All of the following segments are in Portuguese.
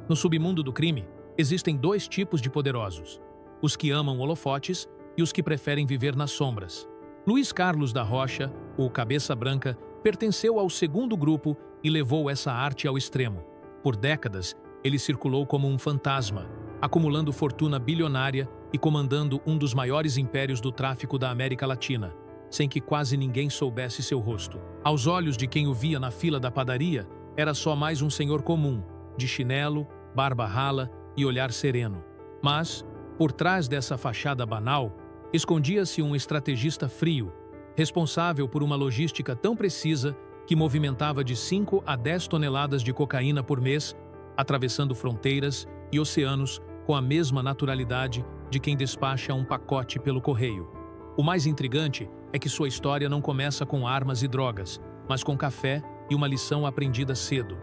No submundo do crime, existem dois tipos de poderosos: os que amam holofotes e os que preferem viver nas sombras. Luiz Carlos da Rocha, o Cabeça Branca, pertenceu ao segundo grupo e levou essa arte ao extremo. Por décadas, ele circulou como um fantasma, acumulando fortuna bilionária e comandando um dos maiores impérios do tráfico da América Latina, sem que quase ninguém soubesse seu rosto. Aos olhos de quem o via na fila da padaria, era só mais um senhor comum, de chinelo, barba rala e olhar sereno. Mas, por trás dessa fachada banal, escondia-se um estrategista frio, responsável por uma logística tão precisa que movimentava de 5 a 10 toneladas de cocaína por mês, atravessando fronteiras e oceanos com a mesma naturalidade de quem despacha um pacote pelo correio. O mais intrigante é que sua história não começa com armas e drogas, mas com café e uma lição aprendida cedo.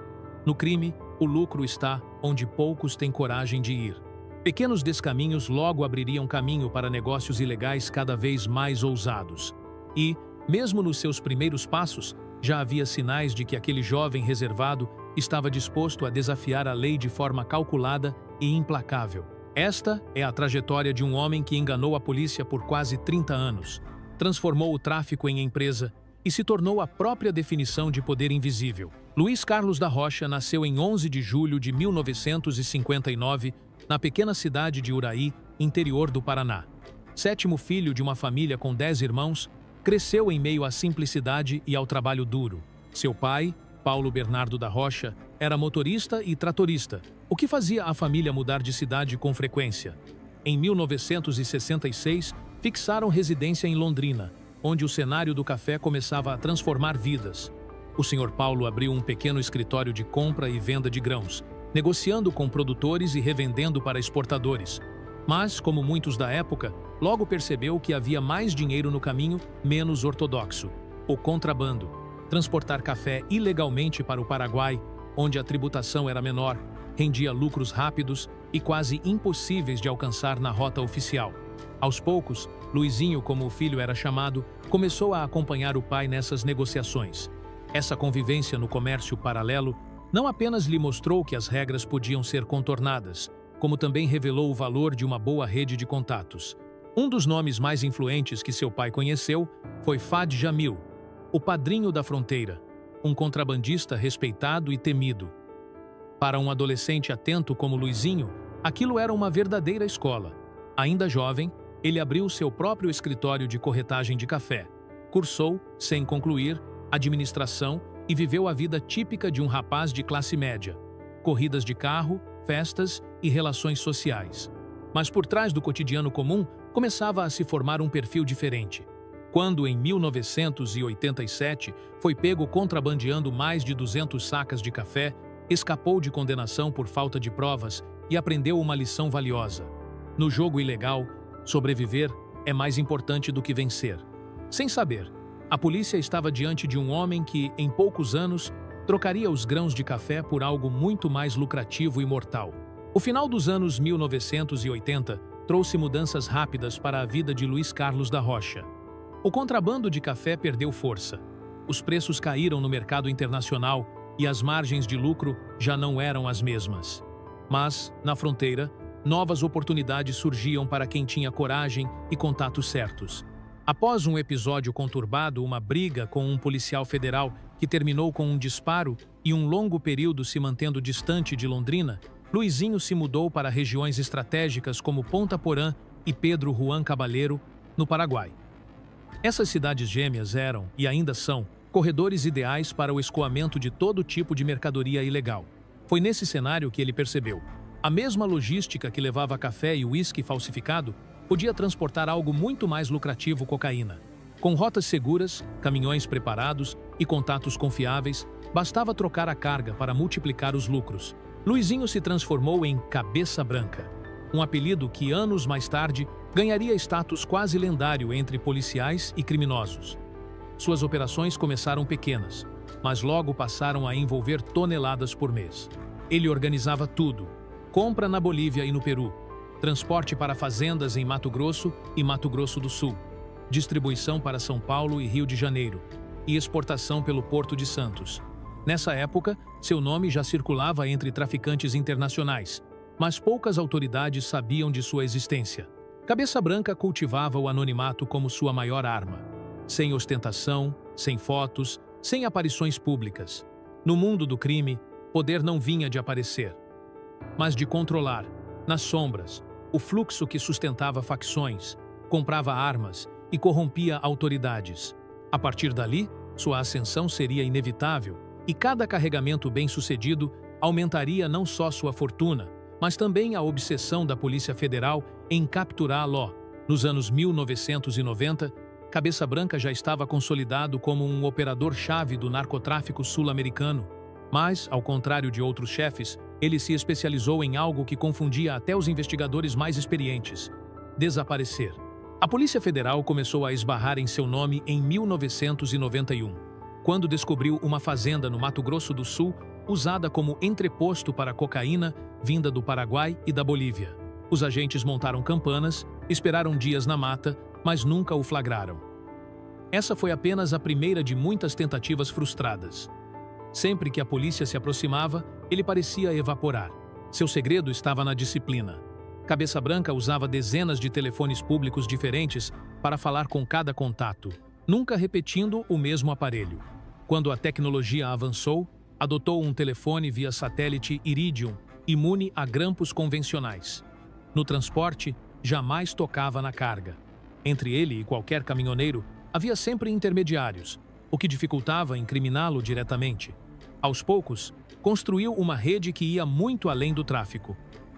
No crime, o lucro está onde poucos têm coragem de ir. Pequenos descaminhos logo abririam caminho para negócios ilegais cada vez mais ousados. E, mesmo nos seus primeiros passos, já havia sinais de que aquele jovem reservado estava disposto a desafiar a lei de forma calculada e implacável. Esta é a trajetória de um homem que enganou a polícia por quase 30 anos, transformou o tráfico em empresa e se tornou a própria definição de poder invisível. Luiz Carlos da Rocha nasceu em 11 de julho de 1959, na pequena cidade de Uraí, interior do Paraná. Sétimo filho de uma família com 10 irmãos, cresceu em meio à simplicidade e ao trabalho duro. Seu pai, Paulo Bernardo da Rocha, era motorista e tratorista, o que fazia a família mudar de cidade com frequência. Em 1966, fixaram residência em Londrina, onde o cenário do café começava a transformar vidas. O Sr. Paulo abriu um pequeno escritório de compra e venda de grãos, negociando com produtores e revendendo para exportadores. Mas, como muitos da época, logo percebeu que havia mais dinheiro no caminho menos ortodoxo: o contrabando. Transportar café ilegalmente para o Paraguai, onde a tributação era menor, rendia lucros rápidos e quase impossíveis de alcançar na rota oficial. Aos poucos, Luizinho, como o filho era chamado, começou a acompanhar o pai nessas negociações. Essa convivência no comércio paralelo não apenas lhe mostrou que as regras podiam ser contornadas, como também revelou o valor de uma boa rede de contatos. Um dos nomes mais influentes que seu pai conheceu foi Fad Jamil, o padrinho da fronteira, um contrabandista respeitado e temido. Para um adolescente atento como Luizinho, aquilo era uma verdadeira escola. Ainda jovem, ele abriu seu próprio escritório de corretagem de café, cursou, sem concluir, administração e viveu a vida típica de um rapaz de classe média: corridas de carro, festas e relações sociais. Mas por trás do cotidiano comum, começava a se formar um perfil diferente. Quando, em 1987, foi pego contrabandeando mais de 200 sacas de café, escapou de condenação por falta de provas e aprendeu uma lição valiosa. No jogo ilegal, sobreviver é mais importante do que vencer. Sem saber, a polícia estava diante de um homem que, em poucos anos, trocaria os grãos de café por algo muito mais lucrativo e mortal. O final dos anos 1980 trouxe mudanças rápidas para a vida de Luiz Carlos da Rocha. O contrabando de café perdeu força. Os preços caíram no mercado internacional e as margens de lucro já não eram as mesmas. Mas, na fronteira, novas oportunidades surgiam para quem tinha coragem e contatos certos. Após um episódio conturbado, uma briga com um policial federal que terminou com um disparo e um longo período se mantendo distante de Londrina, Luizinho se mudou para regiões estratégicas como Ponta Porã e Pedro Juan Caballero, no Paraguai. Essas cidades gêmeas eram, e ainda são, corredores ideais para o escoamento de todo tipo de mercadoria ilegal. Foi nesse cenário que ele percebeu: a mesma logística que levava café e uísque falsificado podia transportar algo muito mais lucrativo: cocaína. Com rotas seguras, caminhões preparados e contatos confiáveis, bastava trocar a carga para multiplicar os lucros. Luizinho se transformou em Cabeça Branca, um apelido que anos mais tarde ganharia status quase lendário entre policiais e criminosos. Suas operações começaram pequenas, mas logo passaram a envolver toneladas por mês. Ele organizava tudo: compra na Bolívia e no Peru, transporte para fazendas em Mato Grosso e Mato Grosso do Sul, distribuição para São Paulo e Rio de Janeiro, e exportação pelo Porto de Santos. Nessa época, seu nome já circulava entre traficantes internacionais, mas poucas autoridades sabiam de sua existência. Cabeça Branca cultivava o anonimato como sua maior arma. Sem ostentação, sem fotos, sem aparições públicas. No mundo do crime, poder não vinha de aparecer, mas de controlar, nas sombras, o fluxo que sustentava facções, comprava armas e corrompia autoridades. A partir dali, sua ascensão seria inevitável e cada carregamento bem-sucedido aumentaria não só sua fortuna, mas também a obsessão da Polícia Federal em capturá-lo. Nos anos 1990, Cabeça Branca já estava consolidado como um operador-chave do narcotráfico sul-americano. Mas, ao contrário de outros chefes, ele se especializou em algo que confundia até os investigadores mais experientes: desaparecer. A Polícia Federal começou a esbarrar em seu nome em 1991, quando descobriu uma fazenda no Mato Grosso do Sul usada como entreposto para cocaína vinda do Paraguai e da Bolívia. Os agentes montaram campanas, esperaram dias na mata, mas nunca o flagraram. Essa foi apenas a primeira de muitas tentativas frustradas. Sempre que a polícia se aproximava, ele parecia evaporar. Seu segredo estava na disciplina. Cabeça Branca usava dezenas de telefones públicos diferentes para falar com cada contato, nunca repetindo o mesmo aparelho. Quando a tecnologia avançou, adotou um telefone via satélite Iridium, imune a grampos convencionais. No transporte, jamais tocava na carga. Entre ele e qualquer caminhoneiro, havia sempre intermediários, o que dificultava incriminá-lo diretamente. Aos poucos, construiu uma rede que ia muito além do tráfico.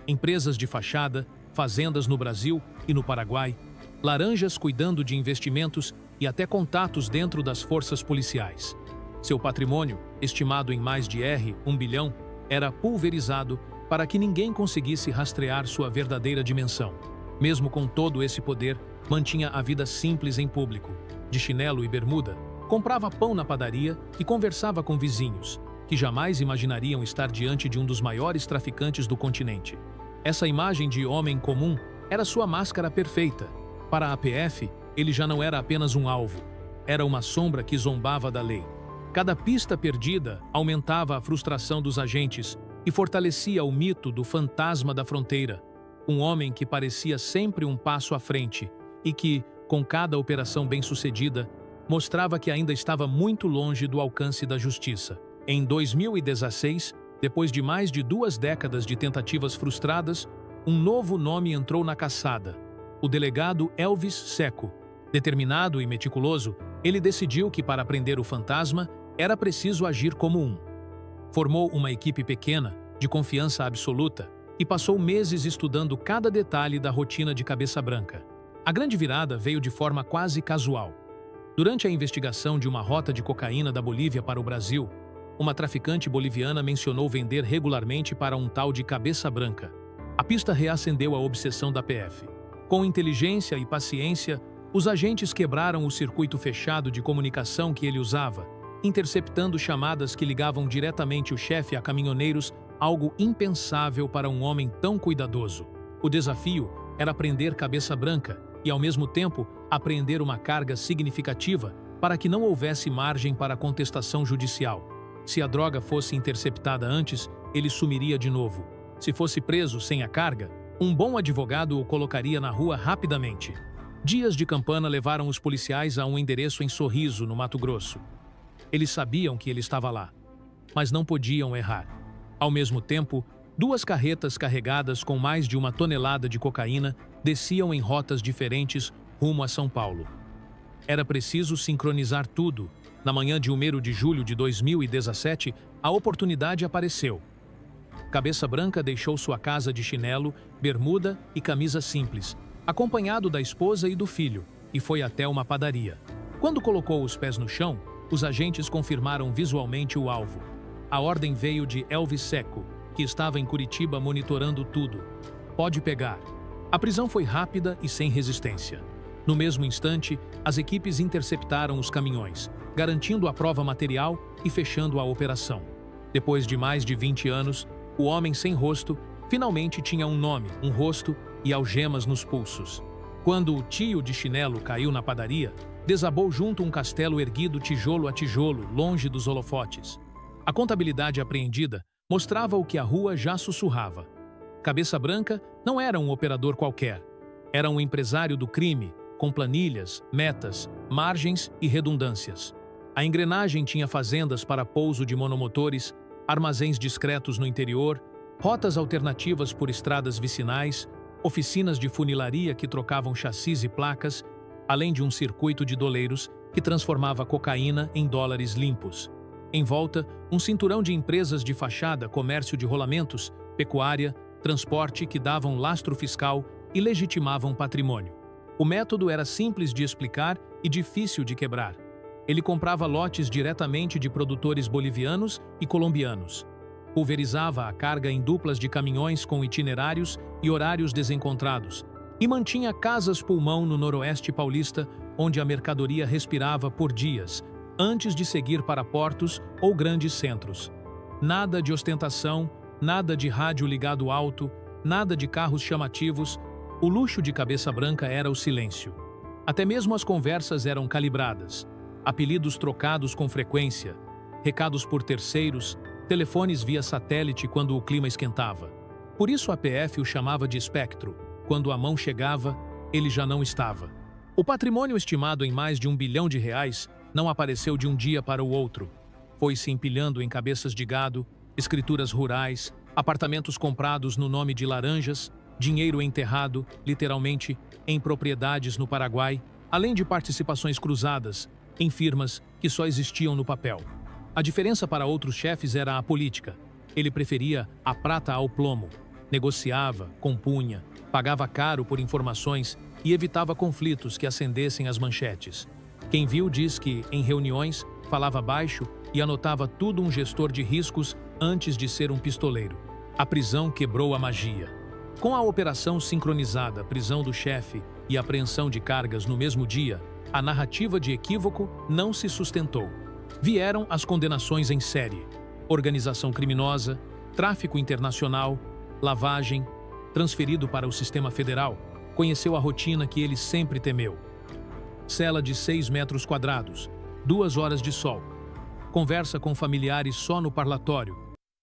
Empresas de fachada, fazendas no Brasil e no Paraguai, laranjas cuidando de investimentos e até contatos dentro das forças policiais. Seu patrimônio, estimado em mais de R$ 1 bilhão, era pulverizado para que ninguém conseguisse rastrear sua verdadeira dimensão. Mesmo com todo esse poder, mantinha a vida simples em público, de chinelo e bermuda, comprava pão na padaria e conversava com vizinhos, que jamais imaginariam estar diante de um dos maiores traficantes do continente. Essa imagem de homem comum era sua máscara perfeita. Para a PF, ele já não era apenas um alvo, era uma sombra que zombava da lei. Cada pista perdida aumentava a frustração dos agentes e fortalecia o mito do fantasma da fronteira, um homem que parecia sempre um passo à frente e que, com cada operação bem-sucedida, mostrava que ainda estava muito longe do alcance da justiça. Em 2016, depois de mais de 2 décadas de tentativas frustradas, um novo nome entrou na caçada: o delegado Elvis Secco. Determinado e meticuloso, ele decidiu que para prender o fantasma era preciso agir como um. Formou uma equipe pequena, de confiança absoluta, e passou meses estudando cada detalhe da rotina de Cabeça Branca. A grande virada veio de forma quase casual. Durante a investigação de uma rota de cocaína da Bolívia para o Brasil, uma traficante boliviana mencionou vender regularmente para um tal de Cabeça Branca. A pista reacendeu a obsessão da PF. Com inteligência e paciência, os agentes quebraram o circuito fechado de comunicação que ele usava, interceptando chamadas que ligavam diretamente o chefe a caminhoneiros, algo impensável para um homem tão cuidadoso. O desafio era prender Cabeça Branca e, ao mesmo tempo, apreender uma carga significativa para que não houvesse margem para contestação judicial. Se a droga fosse interceptada antes, ele sumiria de novo. Se fosse preso sem a carga, um bom advogado o colocaria na rua rapidamente. Dias de campana levaram os policiais a um endereço em Sorriso, no Mato Grosso. Eles sabiam que ele estava lá, mas não podiam errar. Ao mesmo tempo, 2 carretas carregadas com mais de 1 tonelada de cocaína desciam em rotas diferentes rumo a São Paulo. Era preciso sincronizar tudo. Na manhã de 1º de julho de 2017, a oportunidade apareceu. Cabeça Branca deixou sua casa de chinelo, bermuda e camisa simples, acompanhado da esposa e do filho, e foi até uma padaria. Quando colocou os pés no chão, os agentes confirmaram visualmente o alvo. A ordem veio de Elvis Secco, que estava em Curitiba monitorando tudo. Pode pegar. A prisão foi rápida e sem resistência. No mesmo instante, as equipes interceptaram os caminhões, garantindo a prova material e fechando a operação. Depois de mais de 20 anos, o homem sem rosto finalmente tinha um nome, um rosto e algemas nos pulsos. Quando o tio de chinelo caiu na padaria, desabou junto um castelo erguido tijolo a tijolo, longe dos holofotes. A contabilidade apreendida mostrava o que a rua já sussurrava. Cabeça Branca não era um operador qualquer. Era um empresário do crime, com planilhas, metas, margens e redundâncias. A engrenagem tinha fazendas para pouso de monomotores, armazéns discretos no interior, rotas alternativas por estradas vicinais, oficinas de funilaria que trocavam chassis e placas, além de um circuito de doleiros que transformava cocaína em dólares limpos. Em volta, um cinturão de empresas de fachada, comércio de rolamentos, pecuária, transporte que davam lastro fiscal e legitimavam patrimônio. O método era simples de explicar e difícil de quebrar. Ele comprava lotes diretamente de produtores bolivianos e colombianos. Pulverizava a carga em duplas de caminhões com itinerários e horários desencontrados, e mantinha casas-pulmão no noroeste paulista, onde a mercadoria respirava por dias, antes de seguir para portos ou grandes centros. Nada de ostentação, nada de rádio ligado alto, nada de carros chamativos. O luxo de Cabeça Branca era o silêncio. Até mesmo as conversas eram calibradas, apelidos trocados com frequência, recados por terceiros, telefones via satélite quando o clima esquentava. Por isso a PF o chamava de espectro. Quando a mão chegava, ele já não estava. O patrimônio estimado em mais de R$1 bilhão não apareceu de um dia para o outro. Foi se empilhando em cabeças de gado, escrituras rurais, apartamentos comprados no nome de laranjas, dinheiro enterrado, literalmente, em propriedades no Paraguai, além de participações cruzadas em firmas que só existiam no papel. A diferença para outros chefes era a política. Ele preferia a prata ao plomo, negociava, compunha, pagava caro por informações e evitava conflitos que acendessem as manchetes. Quem viu diz que, em reuniões, falava baixo e anotava tudo um gestor de riscos antes de ser um pistoleiro. A prisão quebrou a magia. Com a operação sincronizada, prisão do chefe e apreensão de cargas no mesmo dia, a narrativa de equívoco não se sustentou. Vieram as condenações em série: organização criminosa, tráfico internacional, lavagem, transferido para o sistema federal, conheceu a rotina que ele sempre temeu. Cela de 6 metros quadrados, 2 horas de sol. Conversa com familiares só no parlatório.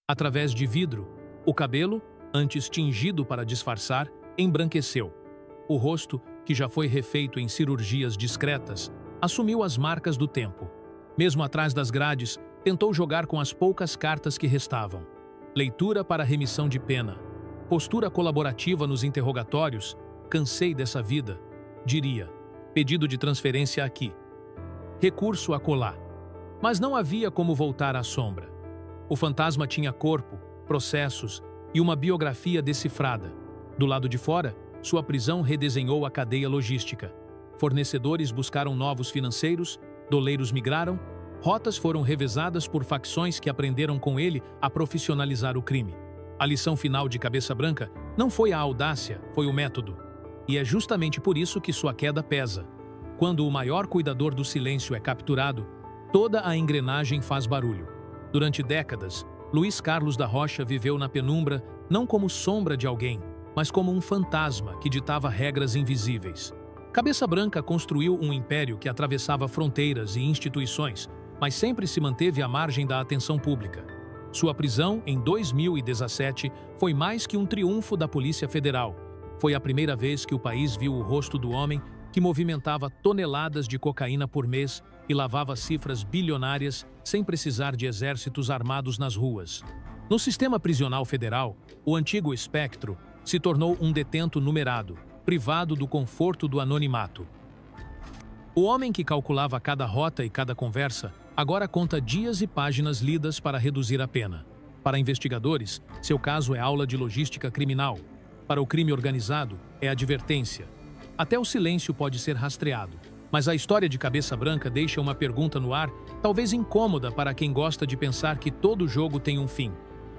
Através de vidro, o cabelo, antes tingido para disfarçar, embranqueceu. O rosto, que já foi refeito em cirurgias discretas, assumiu as marcas do tempo. Mesmo atrás das grades, tentou jogar com as poucas cartas que restavam. Leitura para remissão de pena. Postura colaborativa nos interrogatórios. Cansei dessa vida, diria. Pedido de transferência aqui. Recurso acolá. Mas não havia como voltar à sombra. O fantasma tinha corpo, processos e uma biografia decifrada. Do lado de fora, sua prisão redesenhou a cadeia logística. Fornecedores buscaram novos financeiros, doleiros migraram, rotas foram revezadas por facções que aprenderam com ele a profissionalizar o crime. A lição final de Cabeça Branca não foi a audácia, foi o método. E é justamente por isso que sua queda pesa. Quando o maior cuidador do silêncio é capturado, toda a engrenagem faz barulho. Durante décadas, Luiz Carlos da Rocha viveu na penumbra não como sombra de alguém, mas como um fantasma que ditava regras invisíveis. Cabeça Branca construiu um império que atravessava fronteiras e instituições, mas sempre se manteve à margem da atenção pública. Sua prisão, em 2017, foi mais que um triunfo da Polícia Federal. Foi a primeira vez que o país viu o rosto do homem que movimentava toneladas de cocaína por mês e lavava cifras bilionárias sem precisar de exércitos armados nas ruas. No sistema prisional federal, o antigo espectro se tornou um detento numerado, privado do conforto do anonimato. O homem que calculava cada rota e cada conversa agora conta dias e páginas lidas para reduzir a pena. Para investigadores, seu caso é aula de logística criminal. Para o crime organizado, é advertência. Até o silêncio pode ser rastreado. Mas a história de Cabeça Branca deixa uma pergunta no ar, talvez incômoda para quem gosta de pensar que todo jogo tem um fim.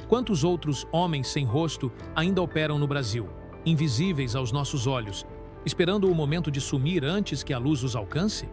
Quantos outros homens sem rosto ainda operam no Brasil, invisíveis aos nossos olhos, esperando o momento de sumir antes que a luz os alcance?